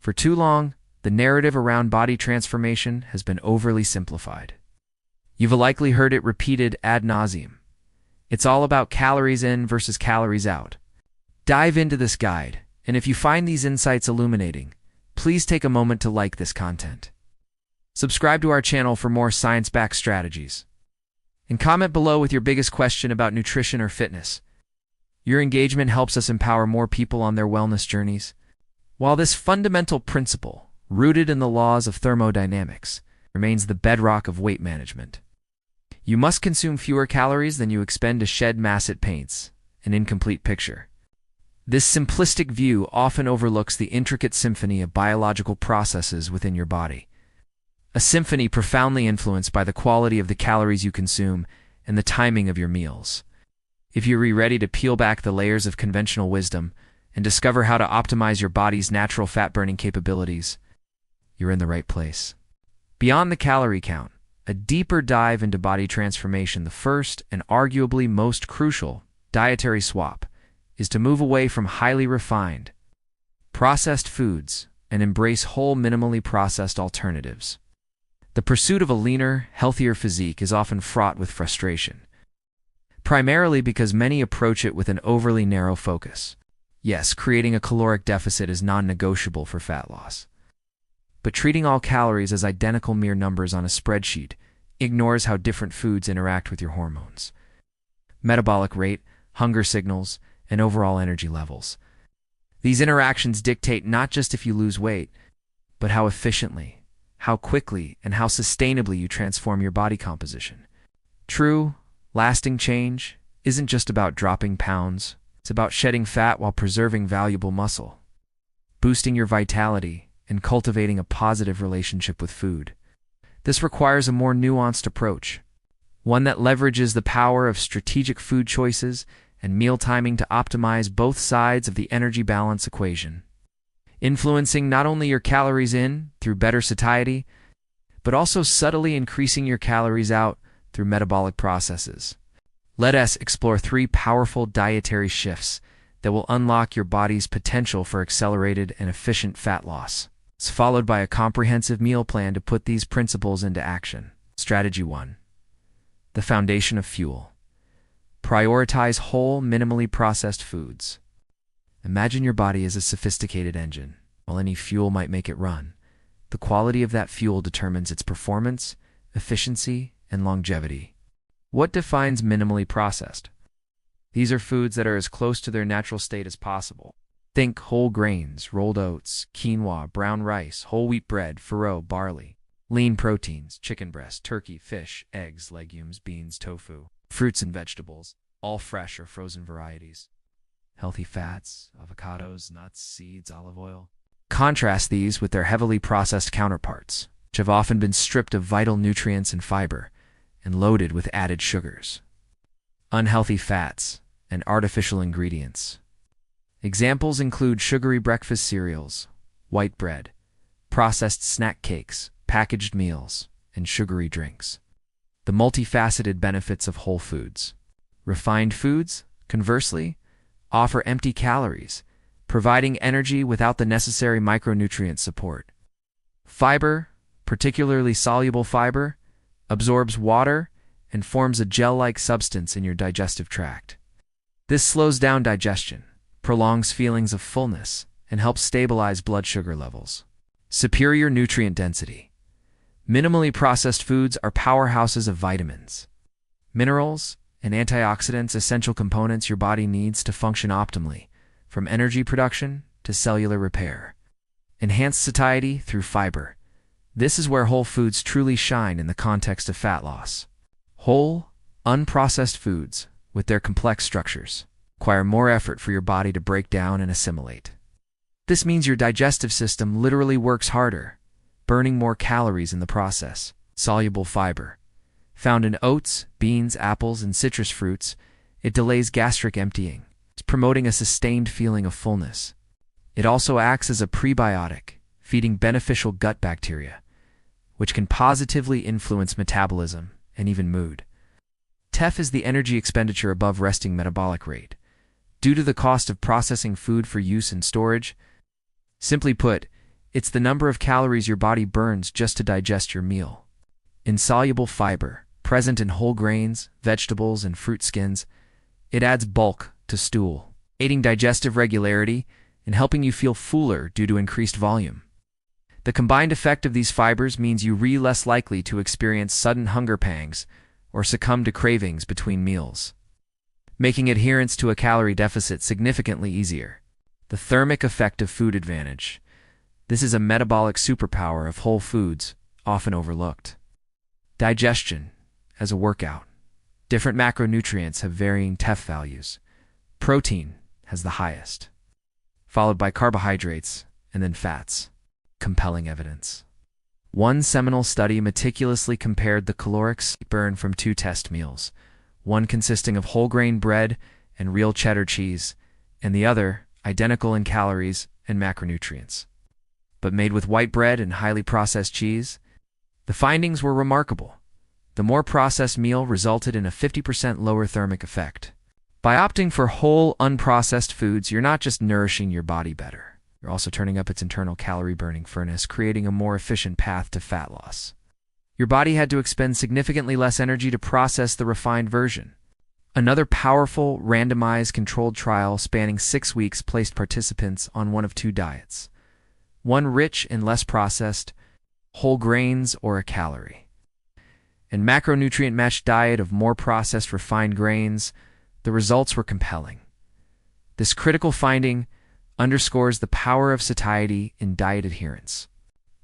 For too long, the narrative around body transformation has been overly simplified. You've likely heard it repeated ad nauseum. It's all about calories in versus calories out. Dive into this guide, and if you find these insights illuminating, please take a moment to like this content. Subscribe to our channel for more science-backed strategies. And comment below with your biggest question about nutrition or fitness. Your engagement helps us empower more people on their wellness journeys. While this fundamental principle, rooted in the laws of thermodynamics, remains the bedrock of weight management, you must consume fewer calories than you expend to shed mass. It paints an incomplete picture. This simplistic view often overlooks the intricate symphony of biological processes within your body. A symphony profoundly influenced by the quality of the calories you consume and the timing of your meals. If you're ready to peel back the layers of conventional wisdom and discover how to optimize your body's natural fat-burning capabilities, you're in the right place. Beyond the calorie count, a deeper dive into body transformation, the first and arguably most crucial dietary swap is to move away from highly refined, processed foods and embrace whole, minimally processed alternatives. The pursuit of a leaner, healthier physique is often fraught with frustration, primarily because many approach it with an overly narrow focus. Yes, creating a caloric deficit is non-negotiable for fat loss. But treating all calories as identical mere numbers on a spreadsheet ignores how different foods interact with your hormones, metabolic rate, hunger signals, and overall energy levels. These interactions dictate not just if you lose weight, but how efficiently, how quickly, and how sustainably you transform your body composition. True, lasting change isn't just about dropping pounds. It's about shedding fat while preserving valuable muscle, boosting your vitality, and cultivating a positive relationship with food. This requires a more nuanced approach, one that leverages the power of strategic food choices and meal timing to optimize both sides of the energy balance equation, influencing not only your calories in through better satiety, but also subtly increasing your calories out through metabolic processes. Let us explore 3 powerful dietary shifts that will unlock your body's potential for accelerated and efficient fat loss. It's followed by a comprehensive meal plan to put these principles into action. Strategy 1. The foundation of fuel. Prioritize whole, minimally processed foods. Imagine your body as a sophisticated engine. While any fuel might make it run, the quality of that fuel determines its performance, efficiency, and longevity. What defines minimally processed? These are foods that are as close to their natural state as possible. Think whole grains, rolled oats, quinoa, brown rice, whole wheat bread, farro, barley. Lean proteins, chicken breast, turkey, fish, eggs, legumes, beans, tofu. Fruits and vegetables, all fresh or frozen varieties. Healthy fats, avocados, nuts, seeds, olive oil. Contrast these with their heavily processed counterparts, which have often been stripped of vital nutrients and fiber and loaded with added sugars, unhealthy fats, and artificial ingredients. Examples include sugary breakfast cereals, white bread, processed snack cakes, packaged meals, and sugary drinks. The multifaceted benefits of whole foods. Refined foods, conversely, offer empty calories, providing energy without the necessary micronutrient support. Fiber, particularly soluble fiber, absorbs water and forms a gel-like substance in your digestive tract. This slows down digestion, prolongs feelings of fullness, and helps stabilize blood sugar levels. Superior nutrient density. Minimally processed foods are powerhouses of vitamins, minerals, and antioxidants, essential components your body needs to function optimally, from energy production to cellular repair. Enhanced satiety through fiber. This is where whole foods truly shine in the context of fat loss. Whole, unprocessed foods, with their complex structures, require more effort for your body to break down and assimilate. This means your digestive system literally works harder, burning more calories in the process. Soluble fiber. Found in oats, beans, apples, and citrus fruits, it delays gastric emptying, promoting a sustained feeling of fullness. It also acts as a prebiotic, feeding beneficial gut bacteria, which can positively influence metabolism and even mood. TEF is the energy expenditure above resting metabolic rate, due to the cost of processing food for use in storage. Simply put, It's the number of calories your body burns just to digest your meal. Insoluble fiber, present in whole grains, vegetables, and fruit skins, it adds bulk to stool, aiding digestive regularity and helping you feel fuller due to increased volume. The combined effect of these fibers means you're less likely to experience sudden hunger pangs or succumb to cravings between meals, making adherence to a calorie deficit significantly easier. The thermic effect of food advantage. This is a metabolic superpower of whole foods, often overlooked. Digestion as a workout. Different macronutrients have varying TEF values. Protein has the highest, followed by carbohydrates and then fats. Compelling evidence. One seminal study meticulously compared the caloric burn from two test meals, one consisting of whole grain bread and real cheddar cheese, and the other identical in calories and macronutrients, but made with white bread and highly processed cheese. The findings were remarkable. The more processed meal resulted in a 50% lower thermic effect. By opting for whole, unprocessed foods, you're not just nourishing your body better, you're also turning up its internal calorie-burning furnace, creating a more efficient path to fat loss. Your body had to expend significantly less energy to process the refined version. Another powerful, randomized, controlled trial spanning 6 weeks placed participants on one of two diets. One rich in less processed, whole grains or a calorie, and macronutrient-matched diet of more processed refined grains. The results were compelling. This critical finding underscores the power of satiety in diet adherence.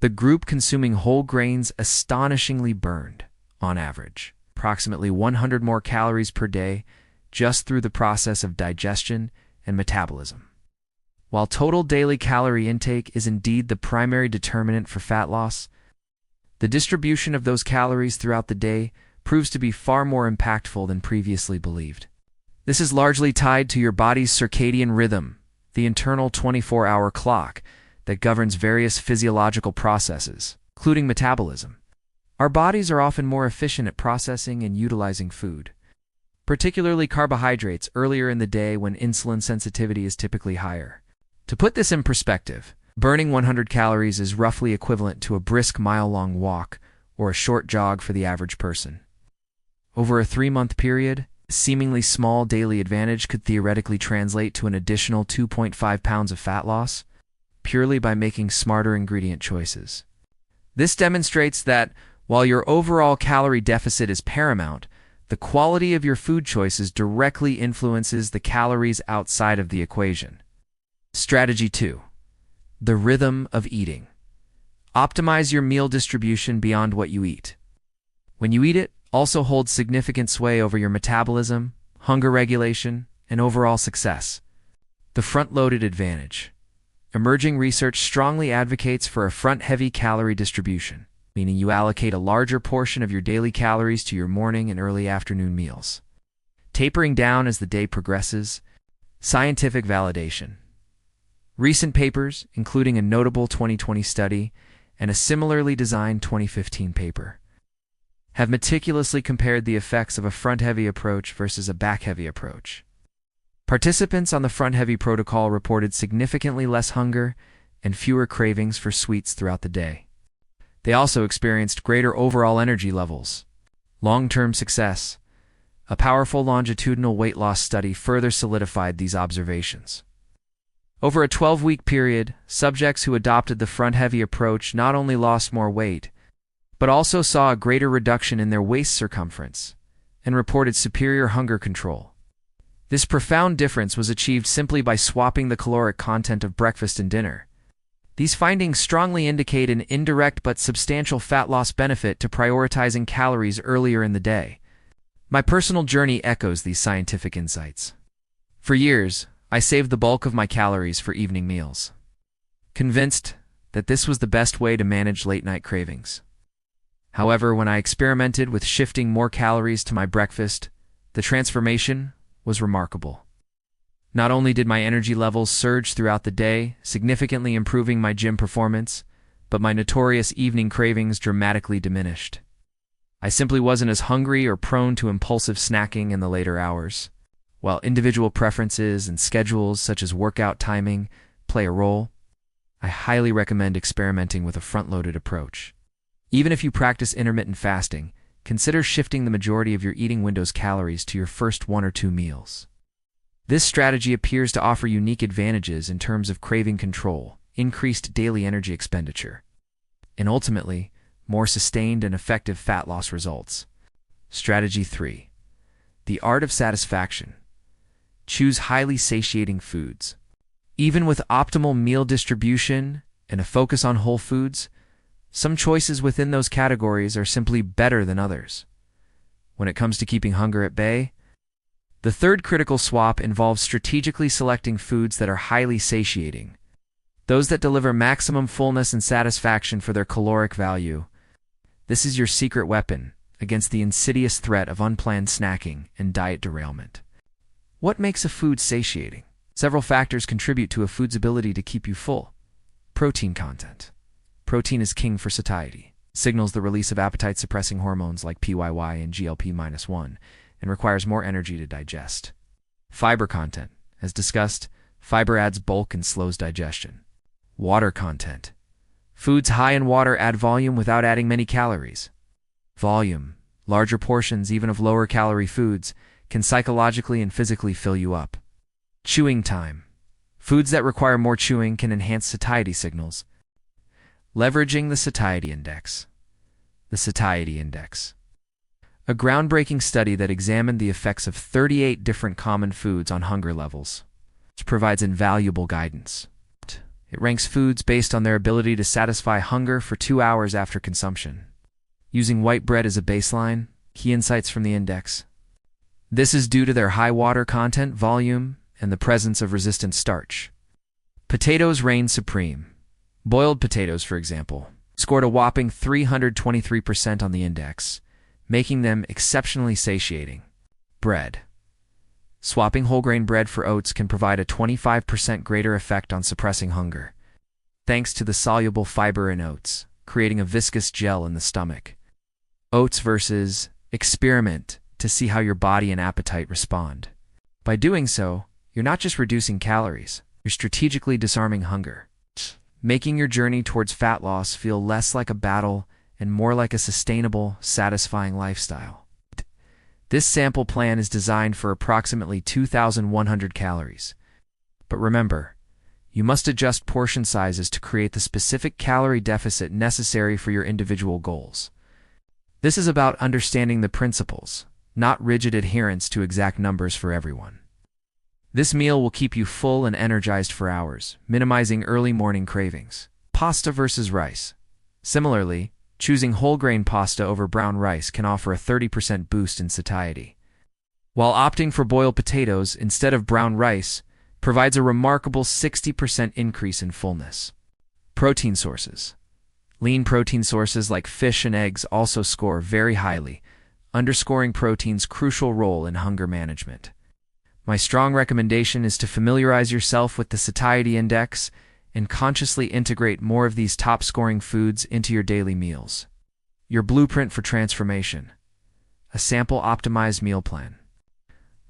The group consuming whole grains astonishingly burned, on average, approximately 100 more calories per day just through the process of digestion and metabolism. While total daily calorie intake is indeed the primary determinant for fat loss, the distribution of those calories throughout the day proves to be far more impactful than previously believed. This is largely tied to your body's circadian rhythm, the internal 24-hour clock that governs various physiological processes, including metabolism. Our bodies are often more efficient at processing and utilizing food, particularly carbohydrates, earlier in the day when insulin sensitivity is typically higher. To put this in perspective, burning 100 calories is roughly equivalent to a brisk mile-long walk or a short jog for the average person. Over a 3-month period, a seemingly small daily advantage could theoretically translate to an additional 2.5 pounds of fat loss, purely by making smarter ingredient choices. This demonstrates that, while your overall calorie deficit is paramount, the quality of your food choices directly influences the calories outside of the equation. Strategy 2. The rhythm of eating. Optimize your meal distribution beyond what you eat. When you eat it, also holds significant sway over your metabolism, hunger regulation, and overall success. The front-loaded advantage. Emerging research strongly advocates for a front-heavy calorie distribution, meaning you allocate a larger portion of your daily calories to your morning and early afternoon meals, tapering down as the day progresses. Scientific validation. Recent papers, including a notable 2020 study and a similarly designed 2015 paper, have meticulously compared the effects of a front-heavy approach versus a back-heavy approach. Participants on the front-heavy protocol reported significantly less hunger and fewer cravings for sweets throughout the day. They also experienced greater overall energy levels. Long-term success. A powerful longitudinal weight loss study further solidified these observations. Over a 12-week period, subjects who adopted the front-heavy approach not only lost more weight, but also saw a greater reduction in their waist circumference and reported superior hunger control. This profound difference was achieved simply by swapping the caloric content of breakfast and dinner. These findings strongly indicate an indirect but substantial fat loss benefit to prioritizing calories earlier in the day. My personal journey echoes these scientific insights. For years, I saved the bulk of my calories for evening meals, convinced that this was the best way to manage late-night cravings. However, when I experimented with shifting more calories to my breakfast, the transformation was remarkable. Not only did my energy levels surge throughout the day, significantly improving my gym performance, but my notorious evening cravings dramatically diminished. I simply wasn't as hungry or prone to impulsive snacking in the later hours. While individual preferences and schedules such as workout timing play a role, I highly recommend experimenting with a front-loaded approach. Even if you practice intermittent fasting, consider shifting the majority of your eating window's calories to your first 1 or 2 meals. This strategy appears to offer unique advantages in terms of craving control, increased daily energy expenditure, and ultimately, more sustained and effective fat loss results. Strategy 3. The art of satisfaction. Choose highly satiating foods. Even with optimal meal distribution and a focus on whole foods, some choices within those categories are simply better than others. When it comes to keeping hunger at bay, the third critical swap involves strategically selecting foods that are highly satiating, those that deliver maximum fullness and satisfaction for their caloric value. This is your secret weapon against the insidious threat of unplanned snacking and diet derailment. What makes a food satiating? Several factors contribute to a food's ability to keep you full. Protein content. Protein is king for satiety. It signals the release of appetite-suppressing hormones like PYY and GLP-1 and requires more energy to digest. Fiber content. As discussed, fiber adds bulk and slows digestion. Water content. Foods high in water add volume without adding many calories. Volume. Larger portions, even of lower-calorie foods, can psychologically and physically fill you up. Chewing time. Foods that require more chewing can enhance satiety signals. Leveraging the satiety index. The satiety index. A groundbreaking study that examined the effects of 38 different common foods on hunger levels, which provides invaluable guidance. It ranks foods based on their ability to satisfy hunger for 2 hours after consumption. Using white bread as a baseline, key insights from the index. This is due to their high water content, volume, and the presence of resistant starch. Potatoes reign supreme. Boiled potatoes, for example, scored a whopping 323% on the index, making them exceptionally satiating. Bread. Swapping whole grain bread for oats can provide a 25% greater effect on suppressing hunger, thanks to the soluble fiber in oats, creating a viscous gel in the stomach. Oats versus experiment to see how your body and appetite respond. By doing so, you're not just reducing calories, you're strategically disarming hunger, making your journey towards fat loss feel less like a battle and more like a sustainable, satisfying lifestyle. This sample plan is designed for approximately 2,100 calories. But remember, you must adjust portion sizes to create the specific calorie deficit necessary for your individual goals. This is about understanding the principles, not rigid adherence to exact numbers for everyone. This meal will keep you full and energized for hours, minimizing early morning cravings. Pasta versus rice. Similarly, choosing whole grain pasta over brown rice can offer a 30% boost in satiety, while opting for boiled potatoes instead of brown rice provides a remarkable 60% increase in fullness. Protein sources. Lean protein sources like fish and eggs also score very highly, underscoring protein's crucial role in hunger management. My strong recommendation is to familiarize yourself with the satiety index and consciously integrate more of these top-scoring foods into your daily meals. Your blueprint for transformation. A sample-optimized meal plan.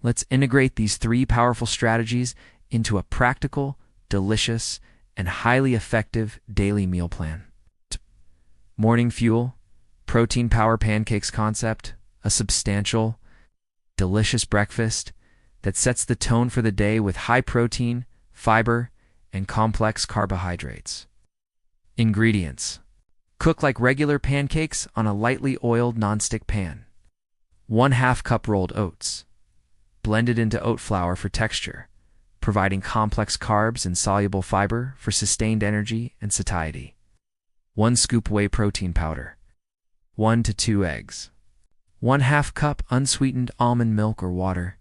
Let's integrate these 3 powerful strategies into a practical, delicious, and highly effective daily meal plan. Morning fuel, protein power pancakes concept, a substantial, delicious breakfast that sets the tone for the day with high protein, fiber, and complex carbohydrates. Ingredients. Cook like regular pancakes on a lightly oiled nonstick pan. 1/2 cup rolled oats. Blended into oat flour for texture, providing complex carbs and soluble fiber for sustained energy and satiety. 1 scoop whey protein powder. 1 to 2 eggs. 1/2 cup unsweetened almond milk or water.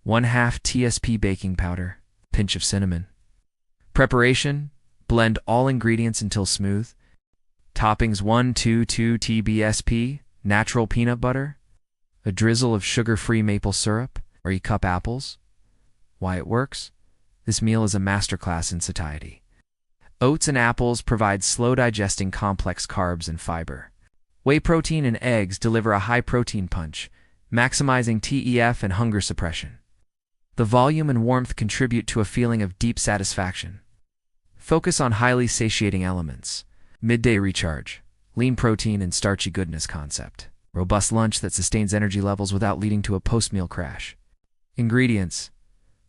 1/2 TSP baking powder. Pinch of cinnamon. Preparation: blend all ingredients until smooth. Toppings: 1-2 TBSP, natural peanut butter, a drizzle of sugar-free maple syrup, or you cup apples. Why it works? This meal is a masterclass in satiety. Oats and apples provide slow-digesting complex carbs and fiber. Whey protein and eggs deliver a high-protein punch, maximizing TEF and hunger suppression. The volume and warmth contribute to a feeling of deep satisfaction. Focus on highly satiating elements. Midday recharge. Lean protein and starchy goodness concept. Robust lunch that sustains energy levels without leading to a post-meal crash. Ingredients: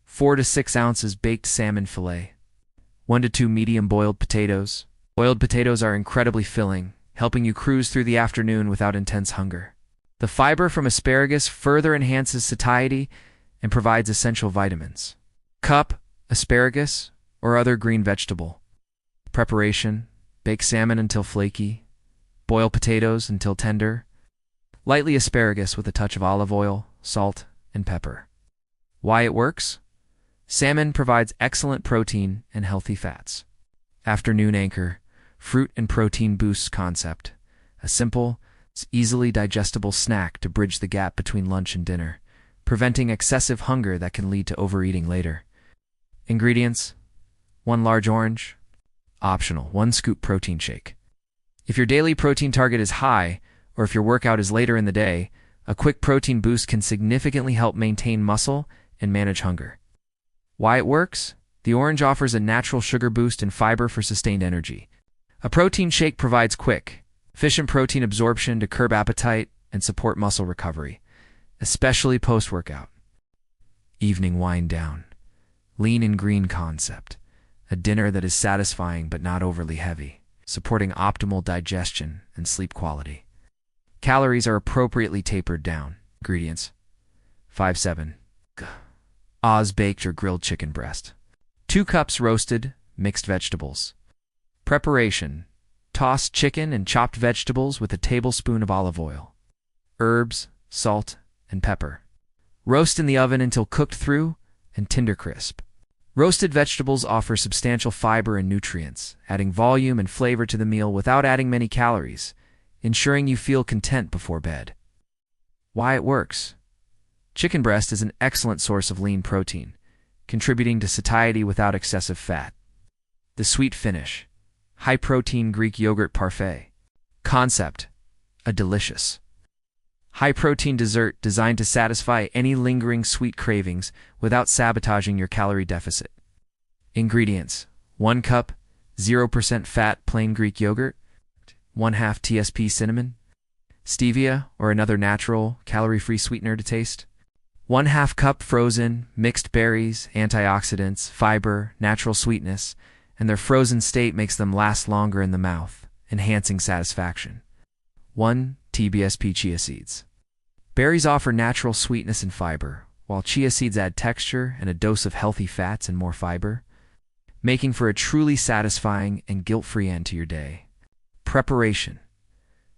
4 to 6 ounces baked salmon fillet, 1 to 2 medium boiled potatoes. Boiled potatoes are incredibly filling, helping you cruise through the afternoon without intense hunger. The fiber from asparagus further enhances satiety and provides essential vitamins. Cup, asparagus, or other green vegetable. Preparation: bake salmon until flaky, boil potatoes until tender, lightly asparagus with a touch of olive oil, salt, and pepper. Why it works? Salmon provides excellent protein and healthy fats. Afternoon anchor, fruit and protein boosts concept. A simple, easily digestible snack to bridge the gap between lunch and dinner, preventing excessive hunger that can lead to overeating later. Ingredients: 1 large orange. Optional: 1 scoop protein shake. If your daily protein target is high, or if your workout is later in the day, a quick protein boost can significantly help maintain muscle and manage hunger. Why it works? The orange offers a natural sugar boost and fiber for sustained energy. A protein shake provides quick, efficient protein absorption to curb appetite and support muscle recovery, especially post-workout. Evening wind down. Lean and green concept. A dinner that is satisfying but not overly heavy, supporting optimal digestion and sleep quality. Calories are appropriately tapered down. Ingredients: 5-7 Oz baked or grilled chicken breast, 2 cups roasted, mixed vegetables. Preparation: toss chicken and chopped vegetables with a tablespoon of olive oil. Herbs, salt, and pepper. Roast in the oven until cooked through and tender crisp. Roasted vegetables offer substantial fiber and nutrients, adding volume and flavor to the meal without adding many calories, ensuring you feel content before bed. Why it works? Chicken breast is an excellent source of lean protein, contributing to satiety without excessive fat. The sweet finish: high-protein Greek yogurt parfait. Concept: a delicious, high-protein dessert designed to satisfy any lingering sweet cravings without sabotaging your calorie deficit. Ingredients: 1 cup, 0% fat plain Greek yogurt, 1/2 TSP cinnamon, stevia or another natural, calorie-free sweetener to taste, 1/2 cup frozen, mixed berries, antioxidants, fiber, natural sweetness, and their frozen state makes them last longer in the mouth, enhancing satisfaction. 1 TBSP chia seeds. Berries offer natural sweetness and fiber, while chia seeds add texture and a dose of healthy fats and more fiber, making for a truly satisfying and guilt-free end to your day. Preparation: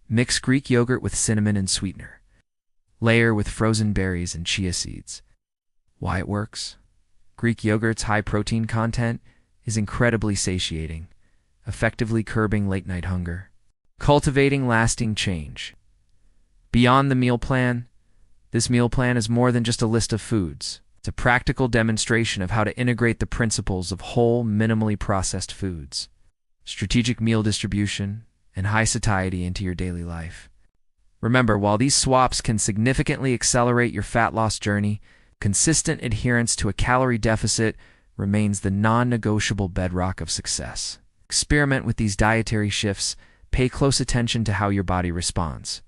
mix Greek yogurt with cinnamon and sweetener. Layer with frozen berries and chia seeds. Why it works? Greek yogurt's high protein content is incredibly satiating, effectively curbing late-night hunger. Cultivating lasting change. Beyond the meal plan, this meal plan is more than just a list of foods. It's a practical demonstration of how to integrate the principles of whole, minimally processed foods, strategic meal distribution, and high satiety into your daily life. Remember, while these swaps can significantly accelerate your fat loss journey, consistent adherence to a calorie deficit remains the non-negotiable bedrock of success. Experiment with these dietary shifts, pay close attention to how your body responds,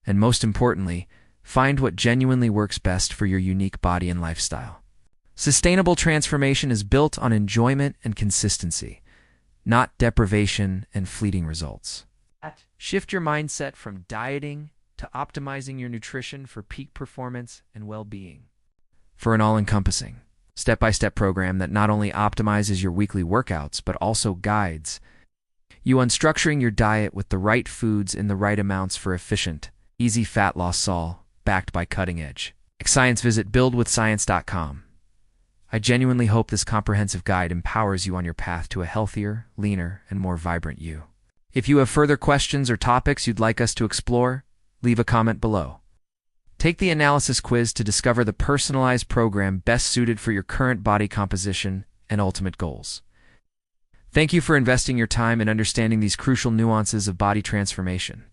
and most importantly, find what genuinely works best for your unique body and lifestyle. Sustainable transformation is built on enjoyment and consistency, not deprivation and fleeting results. Shift your mindset from dieting to optimizing your nutrition for peak performance and well-being. For an all-encompassing, step-by-step program that not only optimizes your weekly workouts, but also guides you on structuring your diet with the right foods in the right amounts for efficient, easy fat loss, all backed by cutting-edge science. Visit buildwithscience.com. I genuinely hope this comprehensive guide empowers you on your path to a healthier, leaner, and more vibrant you. If you have further questions or topics you'd like us to explore, leave a comment below. Take the analysis quiz to discover the personalized program best suited for your current body composition and ultimate goals. Thank you for investing your time in understanding these crucial nuances of body transformation.